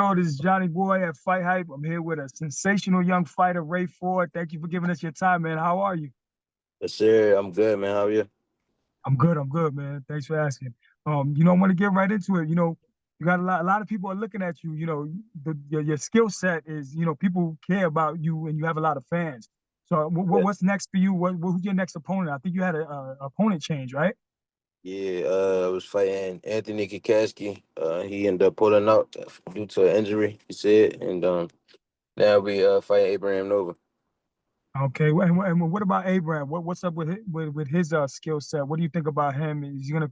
This is Johnny Boy at FightHype. I'm here with a sensational young fighter, Ray Ford. Thank you for giving us your time, man. How are you? Yes, sir. I'm good, man. How are you? I'm good. I'm good, man. Thanks for asking. I want to get right into it. You got a lot of people are looking at you. Your skill set is, people care about you, and you have a lot of fans. So, Yes. what's next for you? Who's your next opponent? I think you had a opponent change, right? Yeah, I was fighting Anthony Kikaski. He ended up pulling out due to an injury, he said. And now we fight Abraham Nova. Okay, and what about Abraham? What's up with his skill set? What do you think about him? Is he gonna,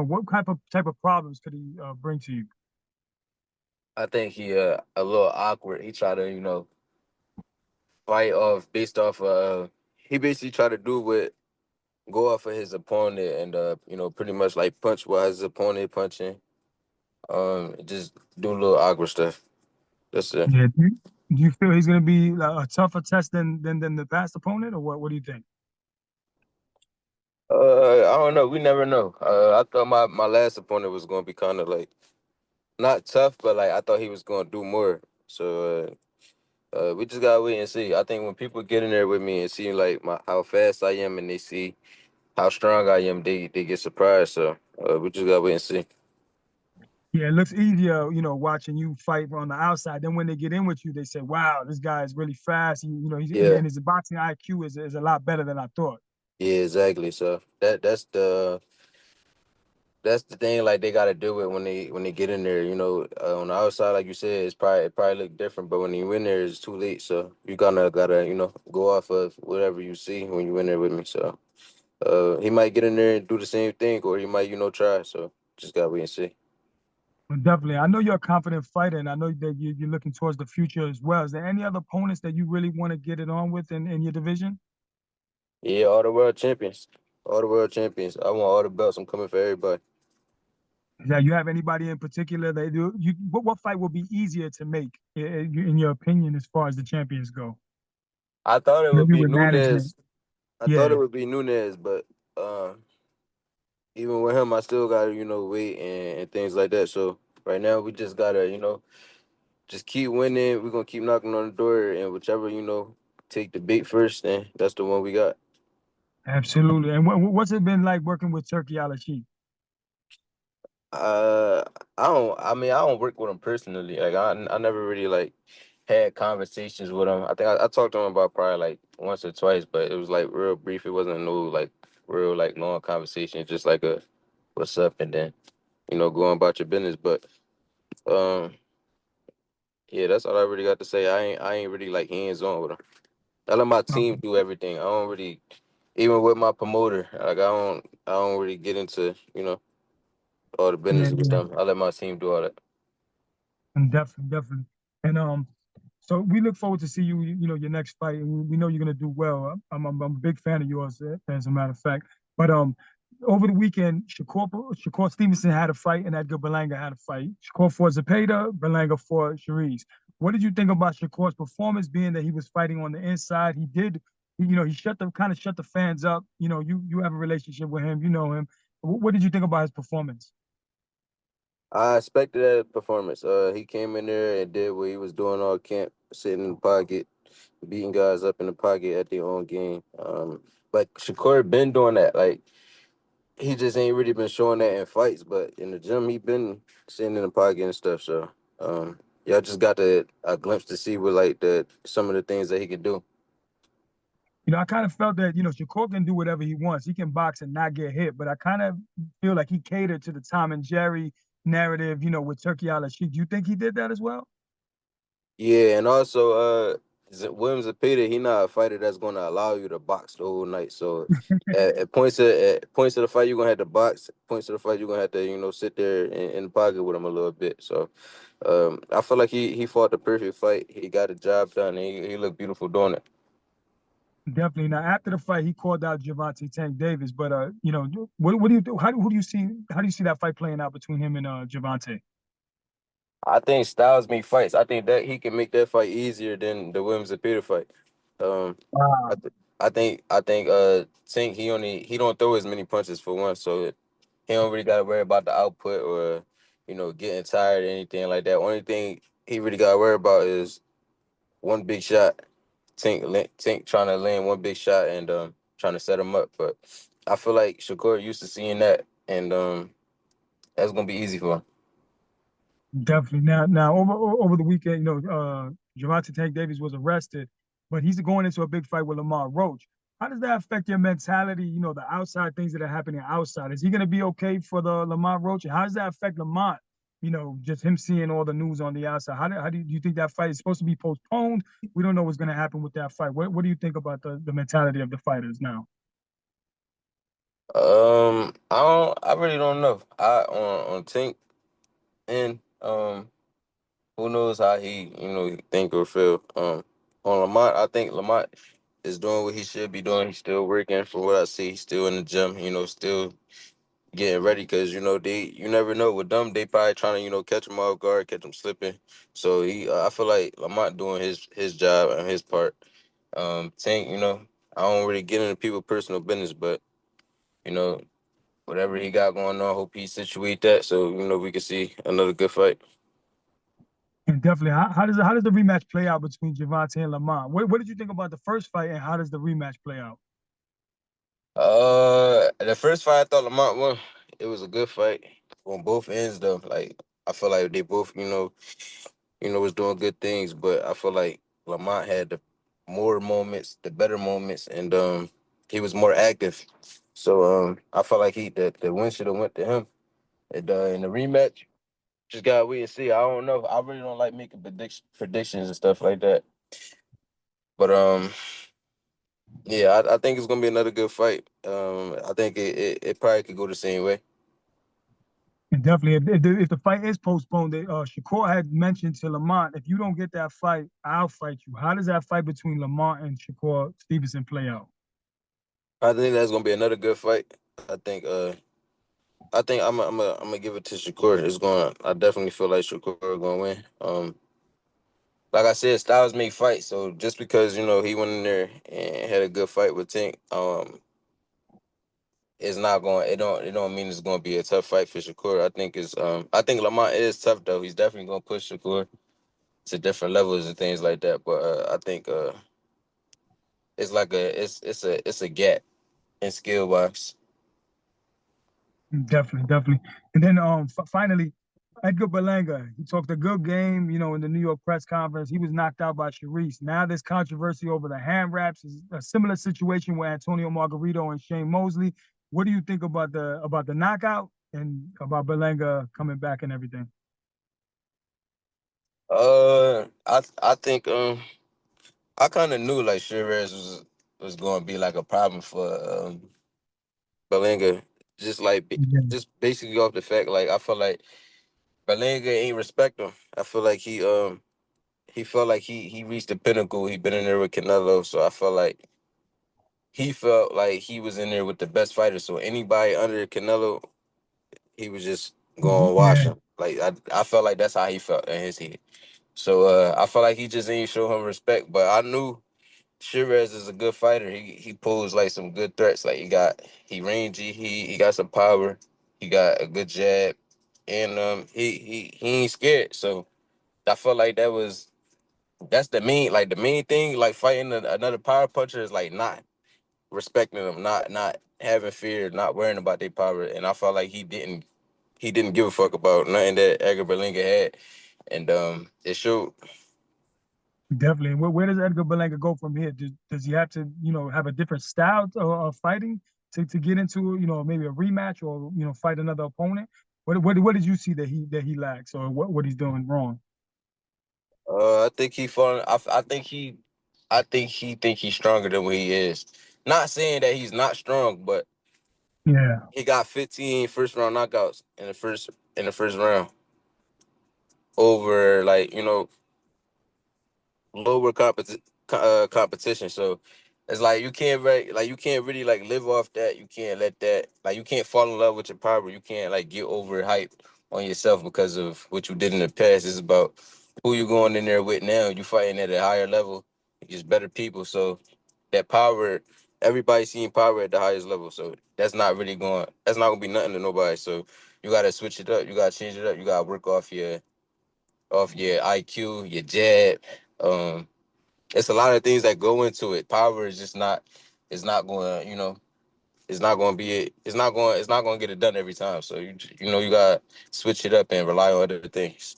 what type of problems could he bring to you? I think he a little awkward. He tried to, fight off based off he basically tried to do what go off of his opponent and pretty much like punch while his opponent punching. Just do a little awkward stuff. That's it. Yeah, do you feel he's gonna be a tougher test than the past opponent, or what? What do you think? I don't know. We never know. I thought my last opponent was gonna be kind of like not tough, but like I thought he was gonna do more. So we just gotta wait and see. I think when people get in there with me and see like how fast I am, and they see how strong I am, they get surprised. So we just gotta wait and see. Yeah, it looks easier, watching you fight on the outside. Then when they get in with you, they say, "Wow, this guy is really fast." Yeah, And his boxing IQ is a lot better than I thought. yeah, exactly. So that's the thing. Like they gotta do it when they get in there. On the outside, like you said, it probably look different, but when you in there, it's too late. So you gotta go off of whatever you see when you in there with me. So. He might get in there and do the same thing, or he might, try. So just gotta wait and see. But definitely, I know you're a confident fighter, and I know that you're looking towards the future as well. Is there any other opponents that you really want to get it on with in your division? Yeah, all the world champions, all the world champions. I want all the belts. I'm coming for everybody. Yeah, you have anybody in particular that what fight will be easier to make in your opinion as far as the champions go? I thought it would Maybe be with management. Nunez. I thought it Yeah, would be Nunez, but even with him, I still gotta, wait and things like that. So right now, we just gotta, just keep winning. We're gonna keep knocking on the door, and whichever, take the bait first, then that's the one we got. absolutely. And what's it been like working with Turkey Al? Uh, I don't. I mean, I don't work with him personally. Like, I never really like had conversations with him. I think I talked to him about probably like once or twice, but it was like real brief. It wasn't no like real like long conversation. Just like a what's up, and then going about your business. But um, yeah, that's all I really got to say. I ain't really like hands on with him. I let my team do everything. I don't really, even with my promoter. Like I don't really get into all the Yeah, business with yeah. them. I let my team do all that. And definitely. And so we look forward to see you, your next fight, and we know you're gonna do well. I'm a big fan of yours, as a matter of fact. But over the weekend, Shakur Stevenson had a fight, and Edgar Belinga had a fight. Shakur fought Zepeda, Belinga fought Sharice. What did you think about Shakur's performance, being that he was fighting on the inside? He shut the fans up. You have a relationship with him, you know him. What did you think about his performance? I expected that performance. He came in there and did what he was doing all camp, sitting in the pocket, beating guys up in the pocket at their own game. But Shakur been doing that. Like he just ain't really been showing that in fights, but in the gym he been sitting in the pocket and stuff. So y'all just got a glimpse to see what like the some of the things that he can do. I kind of felt that, Shakur can do whatever he wants. He can box and not get hit, but I kind of feel like he catered to the Tom and Jerry narrative, with Turkey Al. Do you think he did that as well? Yeah, and also Williams Zepeda, he not a fighter that's gonna allow you to box the whole night. So at points of the fight, you're gonna have to box. Points of the fight, you're gonna have to sit there in the pocket with him a little bit. So I feel like he fought the perfect fight. He got the job done. And he looked beautiful doing it. Definitely. Now, after the fight, he called out Gervonta Tank Davis, but what do you do? Who do you see? How do you see that fight playing out between him and Gervonta? I think Styles make fights. I think that he can make that fight easier than the Williams Zepeda fight. Um, I, Wow. th- I think Tank he don't throw as many punches for one, so he don't really got to worry about the output or getting tired or anything like that. Only thing he really got to worry about is one big shot. Tink trying to land one big shot and trying to set him up. But I feel like Shakur used to seeing that, and that's gonna be easy for him. Definitely. Now over the weekend, Gervonta Tank Davis was arrested, but he's going into a big fight with Lamont Roach. How does that affect your mentality? The outside things that are happening outside. Is he going to be okay for the Lamont Roach? And how does that affect Lamont? Just him seeing all the news on the outside. Do you think that fight is supposed to be postponed? We don't know what's going to happen with that fight. What do you think about the mentality of the fighters now? I really don't know. On Tink and who knows how he think or feel. On Lamont, I think Lamont is doing what he should be doing. He's still working. For what I see, he's still in the gym. Still getting ready because you never know with them. They probably trying to catch him off guard, catch him slipping. So I feel like Lamont doing his job and his part. Tank, I don't really get into people's personal business, but you know whatever he got going on, hope he situate that so we can see another good fight. And definitely, how does the rematch play out between Gervonta and Lamont? What did you think about the first fight, and how does the rematch play out? The first fight I thought Lamont won. It was a good fight on both ends though. Like I feel like they both was doing good things, but I feel like Lamont had the more moments, the better moments, and he was more active. So I felt like the win should have went to him. And in the rematch, just gotta wait and see. I don't know. I really don't like making predictions and stuff like that. But yeah, I think it's gonna be another good fight. I think it probably could go the same way. And definitely, if the fight is postponed, Shakur had mentioned to Lamont, if you don't get that fight, I'll fight you. How does that fight between Lamont and Shakur Stevenson play out? I think that's gonna be another good fight. I think I'm gonna give it to Shakur. It's going. I definitely feel like Shakur gonna win. Like I said, styles make fights. So just because he went in there and had a good fight with Tank, it's not going. It don't mean it's going to be a tough fight for Shakur. I think Lamont is tough though. He's definitely going to push Shakur to different levels and things like that. But I think it's a gap in skill wise. Definitely, definitely. And then finally, Edgar Belinga, he talked a good game, in the New York press conference. He was knocked out by Sharice. Now there's controversy over the hand wraps. It's a similar situation with Antonio Margarito and Shane Mosley. What do you think about the knockout and about Belinga coming back and everything? I think I kind of knew like Shiraz was going to be like a problem for Belinga, just like Yeah. just basically off the fact like I feel like Belinga ain't respect him. I feel like he felt like he reached the pinnacle. He been in there with Canelo, so I felt like he felt like he was in there with the best fighters. So anybody under Canelo, he was just going to wash Yeah, him. Like I felt like that's how he felt in his head. So I felt like he just ain't show him respect. But I knew Shiraz is a good fighter. He posed like some good threats. Like he rangy. He got some power. He got a good jab, and he ain't scared. So I felt like that's the main thing. Like fighting another power puncher is like not respecting them, not having fear, not worrying about their power. And I felt like he didn't give a fuck about nothing that Edgar Berlanga had, and it showed. definitely. Where does Edgar Belanca go from here? Does he have to, have a different style of fighting to get into, maybe a rematch or fight another opponent? What did you see that he lacks or what he's doing wrong? I think he falling. I think he think he's stronger than what he is. Not saying that he's not strong, but Yeah, he got 15 first round knockouts in the first round over like lower competition. So it's like you can't really like live off that. You can't let that like you can't fall in love with your power. You can't like get overhyped on yourself because of what you did in the past. It's about who you going in there with now. You fighting at a higher level against better people. So that power, everybody's seeing power at the highest level. So that's not gonna be nothing to nobody. So you gotta switch it up. You gotta change it up. You gotta work off your IQ, your jab. Um, it's a lot of things that go into it. Power is just not. It's not going. It's not going to be. It's not going to get it done every time. So you got to switch it up and rely on other things.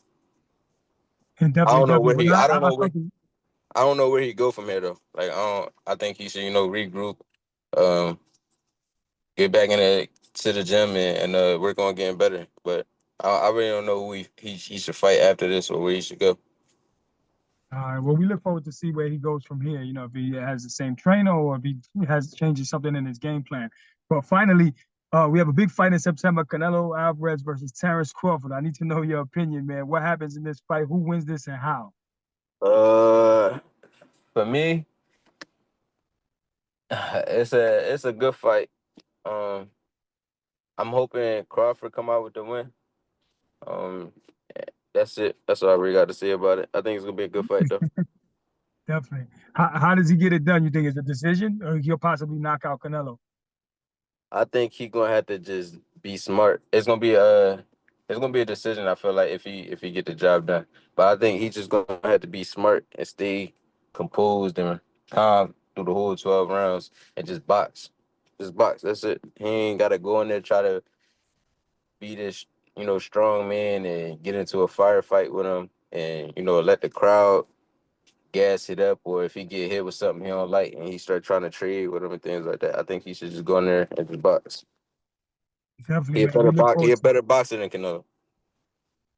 And I definitely, don't know definitely. where But he. I don't I know where. felt it. I don't know where he go from here though. Like I don't. I think he should regroup, um, get back to the gym and work on getting better. But I really don't know who he should fight after this or where he should go. All right. Well, we look forward to see where he goes from here. You know, if he has the same trainer or if he has changes something in his game plan. But finally, we have a big fight in September: Canelo Alvarez versus Terrence Crawford. I need to know your opinion, man. What happens in this fight? Who wins this and how? Uh, for me, it's a good fight. Um, I'm hoping Crawford come out with the win. Um, that's it. That's all I really got to say about it. I think it's gonna be a good fight though. Definitely. How does he get it done? You think it's a decision, or he'll possibly knock out Canelo? I think he gonna have to just be smart. It's gonna be a decision. I feel like if he get the job done, but I think he just gonna have to be smart and stay composed and calm through the whole 12 rounds and just box. That's it. He ain't gotta go in there try to be this strong man and get into a firefight with him and let the crowd gas it up, or if he get hit with something he don't like and he start trying to trade with him and things like that. I think he should just go in there and just box. Definitely, He a man. better We look box. He forward a to better boxer than Canelo.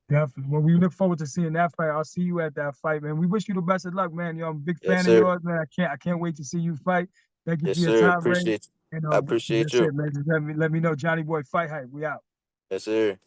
definitely. Well, we look forward to seeing that fight. I'll see you at that fight, man. We wish you the best of luck, man. I'm a big Yes, fan of sir. yours, man. I can't wait to see you fight. Thank you for Yes, your sir. time, Ray. Appreciate. And I appreciate that's you. it, man. Just let me know Johnny Boy FightHype. We out. Yes, sir.